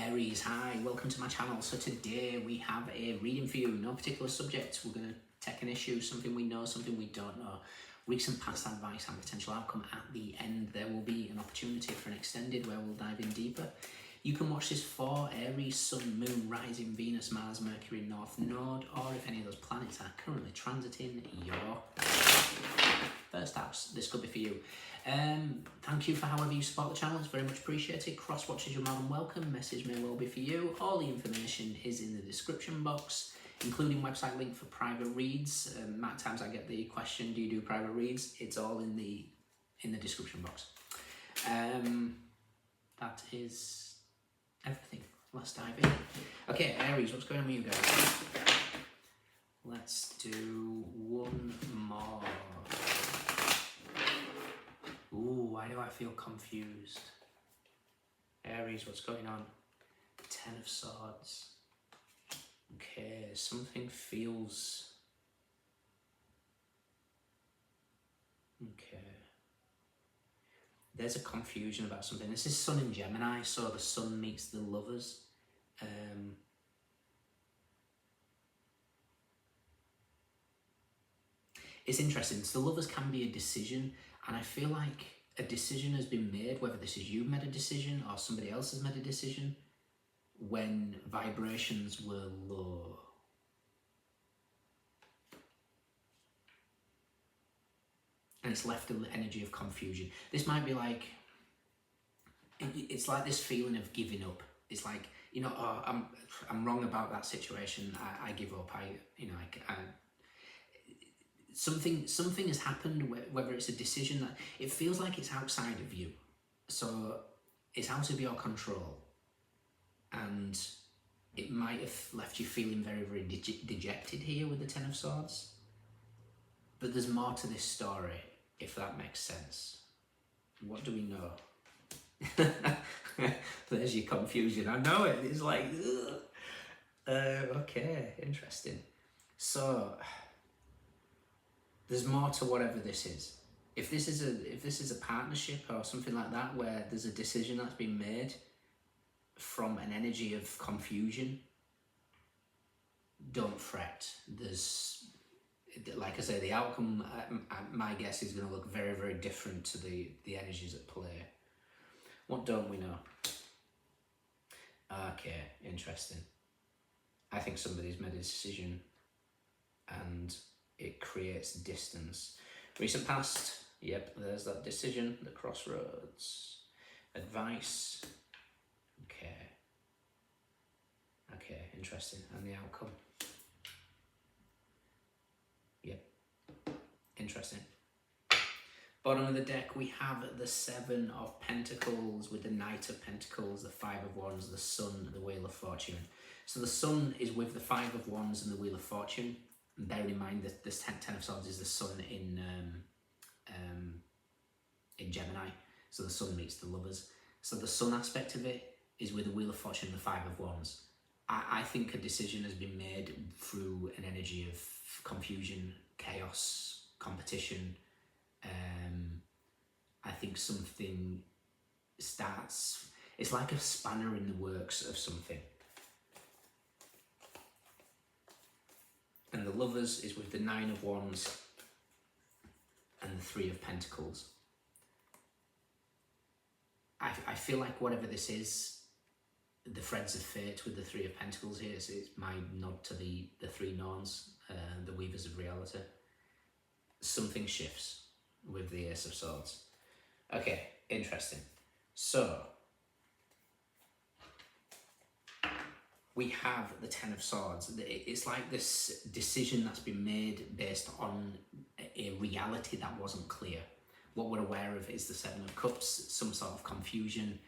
Aries, hi, welcome to my channel. So today we have a reading for you, no particular subject. We're going to take an issue, something we know, something we don't know, recent past advice and potential outcome. At the end there will be an opportunity for an extended where we'll dive in deeper. You can watch this for Aries, Sun, Moon, Rising, Venus, Mars, Mercury, North Node, or if any of those planets are currently transiting your first house. This could be for you. Thank you for however you support the channel, it's very much appreciated. Cross watches, you're more than welcome. Message may well be for you. All the information is in the description box, including website link for private reads. Many times I get the question, do you do private reads? It's all in the description box. That is everything. Let's dive in. Okay, Aries, what's going on with you guys? Let's do one more. Ooh, why do I feel confused? Aries, what's going on? Ten of Swords. Okay, something feels... Okay. There's a confusion about something. This is Sun in Gemini, so the Sun meets the Lovers. It's interesting. So the Lovers can be a decision, and I feel like a decision has been made, whether this is you've made a decision or somebody else has made a decision, when vibrations were low. And it's left an energy of confusion. This might be like, it's like this feeling of giving up. It's like, you know, oh, I'm wrong about that situation. I give up. Something has happened, whether it's a decision that it feels like it's outside of you. So it's out of your control. And it might have left you feeling very, very dejected here with the Ten of Swords. But there's more to this story, if that makes sense. What do we know? There's your confusion. I know it. It's like, okay, interesting. So there's more to whatever this is. If this is a partnership or something like that, where there's a decision that's been made from an energy of confusion, don't fret. There's, like I say, the outcome, my guess, is going to look very, very different to the energies at play. What don't we know? Okay, interesting. I think somebody's made a decision and it creates distance. Recent past, yep, there's that decision, the crossroads. Advice, okay, interesting. And the outcome, yep, interesting. Bottom of the deck, we have the Seven of Pentacles with the Knight of Pentacles, the Five of Wands, the Sun, the Wheel of Fortune. So the Sun is with the Five of Wands and the Wheel of Fortune. And bear in mind that this Ten of Swords is the Sun in Gemini. So the Sun meets the Lovers. So the Sun aspect of it is with the Wheel of Fortune and the Five of Wands. I think a decision has been made through an energy of confusion, chaos, competition. I think something starts, it's like a spanner in the works of something. And the Lovers is with the Nine of Wands and the Three of Pentacles. I feel like whatever this is, the threads of fate with the Three of Pentacles here, so it's my nod to the three Norns, the weavers of reality. Something shifts with the Ace of Swords. Okay, interesting. So we have the Ten of Swords. It's like this decision that's been made based on a reality that wasn't clear. What we're aware of is the Seven of Cups, some sort of confusion.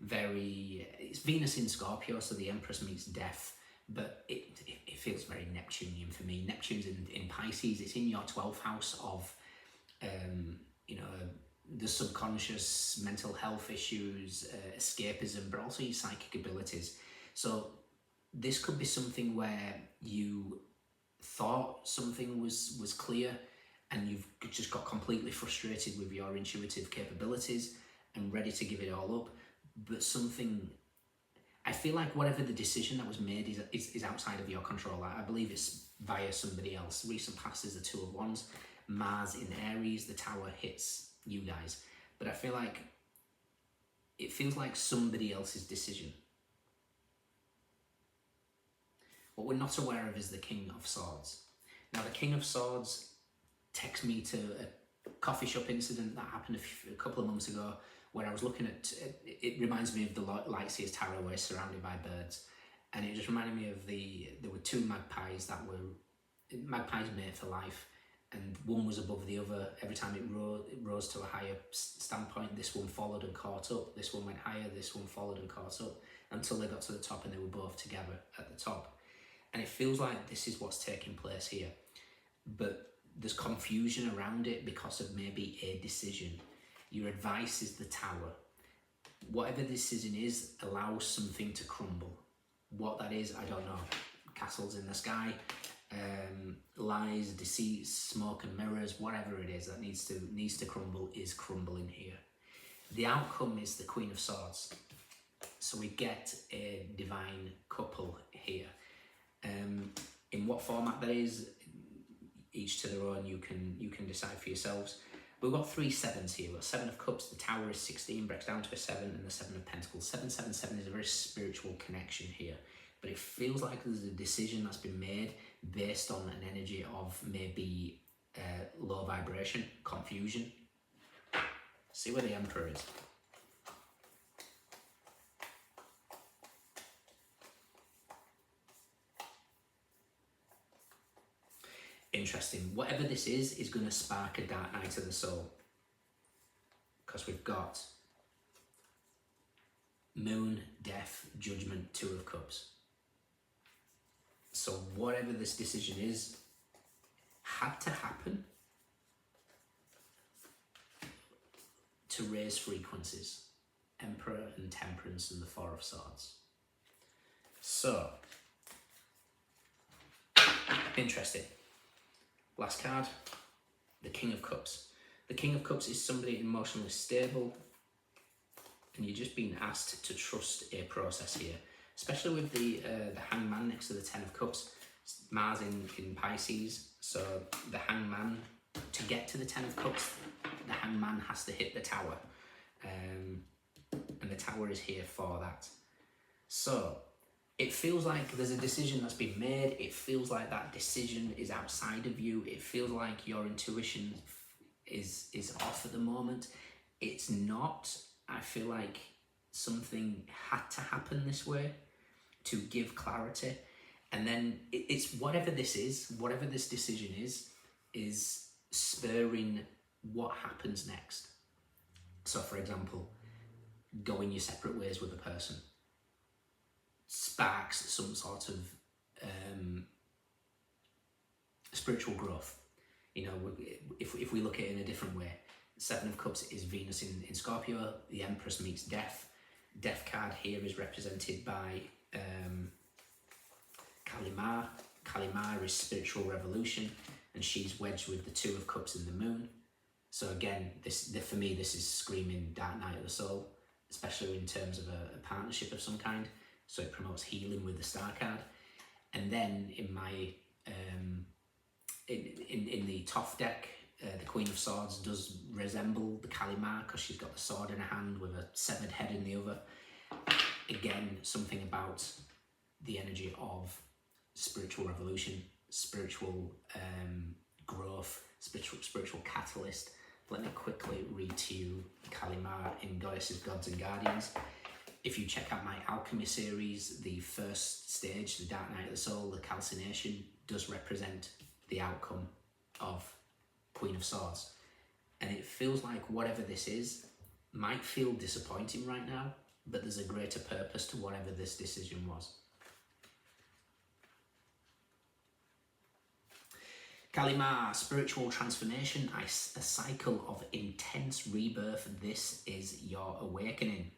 It's Venus in Scorpio, so the Empress meets death, but it feels very Neptunian for me. Neptune's in Pisces. It's in your 12th house of, the subconscious, mental health issues, escapism, but also your psychic abilities. So this could be something where you thought something was clear and you've just got completely frustrated with your intuitive capabilities and ready to give it all up, but something, I feel like whatever the decision that was made is outside of your control. I believe it's via somebody else. Recent past is the Two of Wands. Mars in Aries, the Tower hits you guys. But I feel like it feels like somebody else's decision. What we're not aware of is the King of Swords. Now, the King of Swords takes me to a coffee shop incident that happened a couple of months ago, where I was looking at, it reminds me of the Lightseers Tarot, where it's surrounded by birds. And it just reminded me of there were two magpies that were, magpies mate for life, and one was above the other. Every time it rose to a higher standpoint, this one followed and caught up, this one went higher, this one followed and caught up, until they got to the top and they were both together at the top. And it feels like this is what's taking place here. But there's confusion around it because of maybe a decision. Your advice is the Tower. Whatever the decision is, allows something to crumble. What that is, I don't know. Castles in the sky, lies, deceit, smoke and mirrors, whatever it is that needs to crumble is crumbling here. The outcome is the Queen of Swords. So we get a divine couple here. In what format that is, each to their own, you can decide for yourselves. We've got 3 sevens here. We've got 7 of Cups, the Tower is 16, breaks down to a 7, and the 7 of Pentacles. 777 is a very spiritual connection here. But it feels like there's a decision that's been made based on an energy of maybe low vibration, confusion. See where the Emperor is. Interesting. Whatever this is going to spark a dark night of the soul. Because we've got Moon, Death, Judgment, 2 of Cups. So whatever this decision is, had to happen to raise frequencies. Emperor and Temperance and the 4 of Swords. So, interesting. Last card, the King of Cups. The King of Cups is somebody emotionally stable, and you're just being asked to trust a process here, especially with the Hangman next to the 10 of Cups. Mars in Pisces, so the Hangman, to get to the 10 of Cups, the Hangman has to hit the Tower, and the Tower is here for that. So it feels like there's a decision that's been made. It feels like that decision is outside of you. It feels like your intuition is off at the moment. It's not. I feel like something had to happen this way to give clarity. And then it's whatever this is, whatever this decision is spurring what happens next. So for example, going your separate ways with a person sparks some sort of spiritual growth. You know, if we look at it in a different way, 7 of Cups is Venus in Scorpio, the Empress meets Death. Death card here is represented by Kalimar. Kalimar is spiritual revolution, and she's wedged with the 2 of Cups and the Moon. So again, for me, this is screaming dark night of the soul, especially in terms of a partnership of some kind. So it promotes healing with the Star card. And then in my in the Toff deck, the Queen of Swords does resemble the Kalimar because she's got the sword in her hand with a severed head in the other. Again, something about the energy of spiritual revolution, spiritual growth, spiritual catalyst. Let me quickly read to you Kalimar in Goddesses, Gods and Guardians. If you check out my Alchemy series, the first stage, the Dark Night of the Soul, the calcination, does represent the outcome of Queen of Swords. And it feels like whatever this is might feel disappointing right now, but there's a greater purpose to whatever this decision was. Kalimar, spiritual transformation, a cycle of intense rebirth. This is your awakening.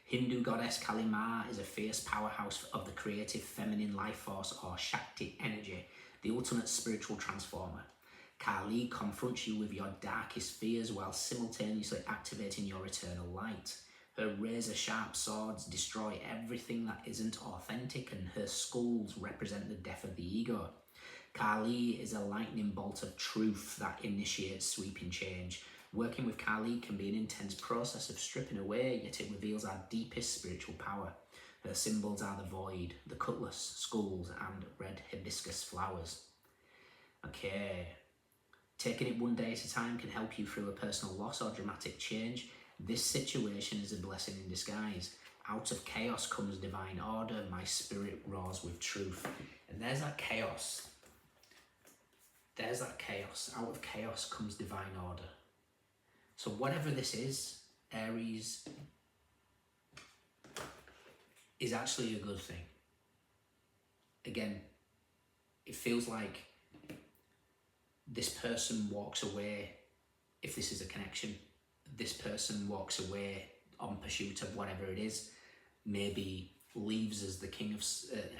Hindu goddess Kalimar is a fierce powerhouse of the creative feminine life force or Shakti energy, the ultimate spiritual transformer. Kali confronts you with your darkest fears while simultaneously activating your eternal light. Her razor-sharp swords destroy everything that isn't authentic, and her skulls represent the death of the ego. Kali is a lightning bolt of truth that initiates sweeping change. Working with Kali can be an intense process of stripping away, yet it reveals our deepest spiritual power. Her symbols are the void, the cutlass, skulls, and red hibiscus flowers. Okay. Taking it one day at a time can help you through a personal loss or dramatic change. This situation is a blessing in disguise. Out of chaos comes divine order. My spirit roars with truth. And there's that chaos. There's that chaos. Out of chaos comes divine order. So whatever this is, Aries, is actually a good thing. Again, it feels like this person walks away, if this is a connection, this person walks away on pursuit of whatever it is, maybe leaves as the king of,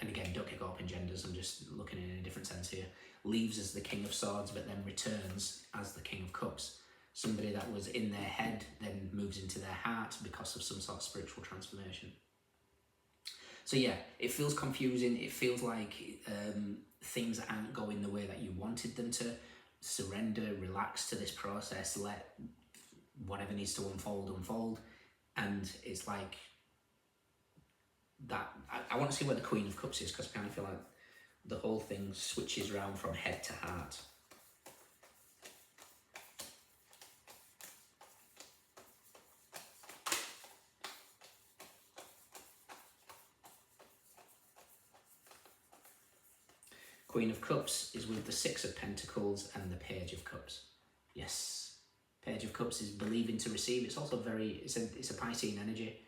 and again, don't get caught up in genders, I'm just looking in a different sense here, leaves as the king of swords, but then returns as the king of cups. Somebody that was in their head then moves into their heart because of some sort of spiritual transformation. So yeah, it feels confusing. It feels like things aren't going the way that you wanted them to. Surrender, relax to this process, let whatever needs to unfold. And it's like that. I want to see where the Queen of Cups is, because I kind of feel like the whole thing switches around from head to heart. Queen of Cups is with the Six of Pentacles and the Page of Cups. Yes, Page of Cups is believing to receive. It's also it's a Piscean energy.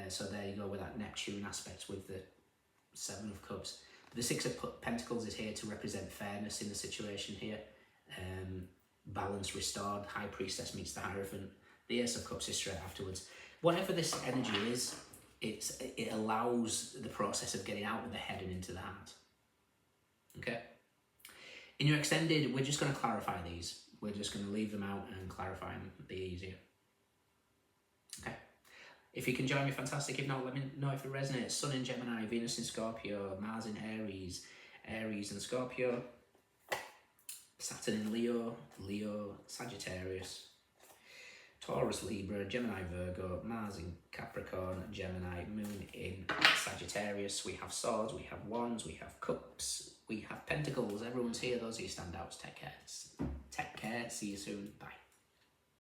So there you go with that Neptune aspect with the Seven of Cups. The Six of Pentacles is here to represent fairness in the situation here. Balance restored. High Priestess meets the Hierophant. The Ace of Cups is straight afterwards. Whatever this energy is, it allows the process of getting out of the head and into the heart. Okay. In your extended, we're just going to clarify these. We're just going to leave them out and clarify them. Be easier. Okay. If you can join me, fantastic. If not, let me know if it resonates. Sun in Gemini, Venus in Scorpio, Mars in Aries, Aries and Scorpio, Saturn in Leo, Leo, Sagittarius, Taurus, Libra, Gemini, Virgo, Mars in Capricorn, Gemini, Moon in Sagittarius. We have swords, we have wands, we have cups, we have pentacles. Everyone's here. Those are your standouts. Take care. See you soon. Bye.